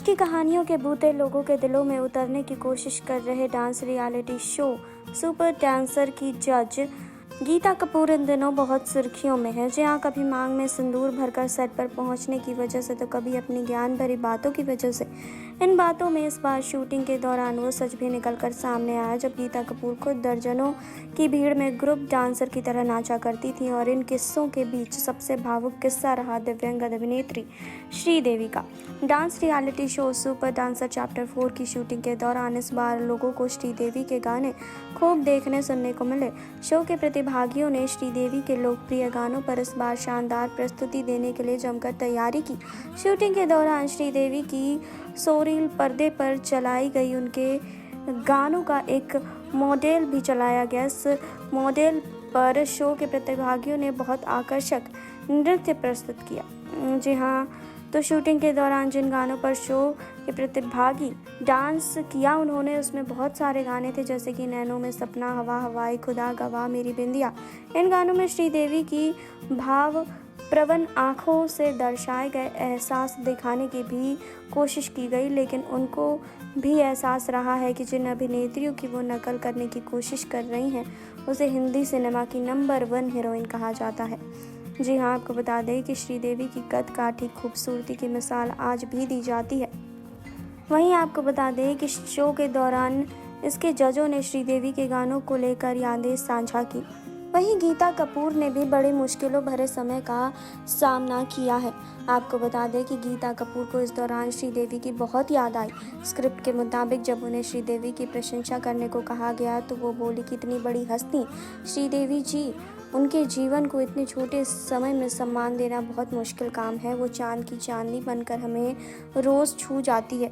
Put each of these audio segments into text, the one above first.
की कहानियों के भूते लोगों के दिलों में उतरने की कोशिश कर रहे dance reality show super dancer की जज गीता कपूर इन दिनों बहुत सुर्खियों में है। जी हाँ, कभी मांग में सिंदूर भरकर सेट पर पहुंचने की वजह से तो कभी अपनी ज्ञान भरी बातों की वजह से। इन बातों में इस बार शूटिंग के दौरान वो सच भी निकल कर सामने आया जब गीता कपूर खुद दर्जनों की भीड़ में ग्रुप डांसर की तरह नाचा करती थी। और इन किस्सों के बीच सबसे भावुक किस्सा रहा दिव्यांग अभिनेत्री श्रीदेवी का। Dance reality show super dancer chapter 4 की शूटिंग के दौरान इस बार लोगों को श्रीदेवी के गाने खूब देखने सुनने को मिले। शो के प्रतिभागियों ने श्रीदेवी के लोकप्रिय गानों पर इस बार शानदार प्रस्तुति देने के लिए जमकर तैयारी की। शूटिंग के दौरान श्रीदेवी की सोरील पर्दे पर चलाई गई उनके गानों का एक मॉडल भी चलाया गया। इस मॉडल पर शो के प्रतिभागियों ने बहुत आकर्षक नृत्य प्रस्तुत किया। जी हाँ, तो शूटिंग के दौरान जिन गानों पर शो के प्रतिभागी डांस किया उन्होंने उसमें बहुत सारे गाने थे, जैसे कि नैनों में सपना, हवा हवाई, खुदा गवाह, मेरी बिंदिया। इन गानों में श्रीदेवी की भाव प्रवण आँखों से दर्शाए गए एहसास दिखाने की भी कोशिश की गई, लेकिन उनको भी एहसास रहा है कि जिन अभिनेत्रियों की वो नकल करने की कोशिश कर रही हैं उसे हिंदी सिनेमा की नंबर 1 हीरोइन कहा जाता है। जी हाँ, आपको बता दें कि श्रीदेवी की कद काठी खूबसूरती की मिसाल आज भी दी जाती है। वहीं आपको बता दें कि शो के दौरान इसके जजों ने श्रीदेवी के गानों को लेकर यादें साझा की। वहीं गीता कपूर ने भी बड़ी मुश्किलों भरे समय का सामना किया है। आपको बता दें कि गीता कपूर को इस दौरान श्रीदेवी की बहुत याद आई। स्क्रिप्ट के मुताबिक जब उन्हें श्रीदेवी की प्रशंसा करने को कहा गया तो वो बोली कि इतनी बड़ी हस्ती श्रीदेवी जी, उनके जीवन को इतने छोटे समय में सम्मान देना बहुत मुश्किल काम है। वो चांद की चांदनी बनकर हमें रोज़ छू जाती है।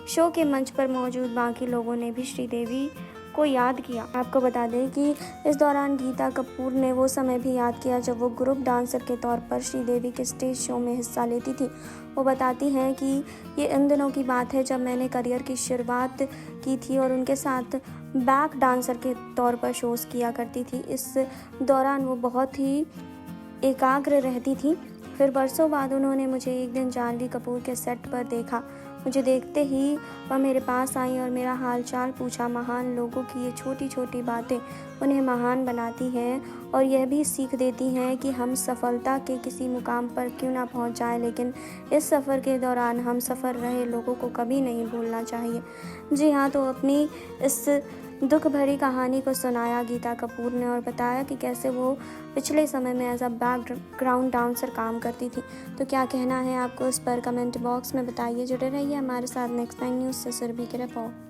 शो के मंच पर मौजूद बाकी लोगों ने भी श्रीदेवी को याद किया। आपको बता दें कि इस दौरान गीता कपूर ने वो समय भी याद किया जब वो ग्रुप डांसर के तौर पर श्रीदेवी के स्टेज शो में हिस्सा लेती थी। वो बताती हैं कि ये इन दिनों की बात है जब मैंने करियर की शुरुआत की थी और उनके साथ बैक डांसर के तौर पर शोज़ किया करती थी। इस दौरान वो बहुत ही एकाग्र रहती थी। फिर बरसों बाद उन्होंने मुझे एक दिन जानवी कपूर के सेट पर देखा। मुझे देखते ही वह मेरे पास आई और मेरा हालचाल पूछा। महान लोगों की ये छोटी छोटी बातें उन्हें महान बनाती हैं और यह भी सीख देती हैं कि हम सफलता के किसी मुकाम पर क्यों ना पहुंच जाएं, लेकिन इस सफ़र के दौरान हम सफ़र रहे लोगों को कभी नहीं भूलना चाहिए। जी हाँ, तो अपनी इस दुख भरी कहानी को सुनाया गीता कपूर ने और बताया कि कैसे वो पिछले समय में एज अ बैकग्राउंड डांसर काम करती थी। तो क्या कहना है आपको इस पर कमेंट बॉक्स में बताइए। जुड़े रहिए हमारे साथ नेक्स्ट 9 न्यूज़ से सुरभि की रिपोर्ट।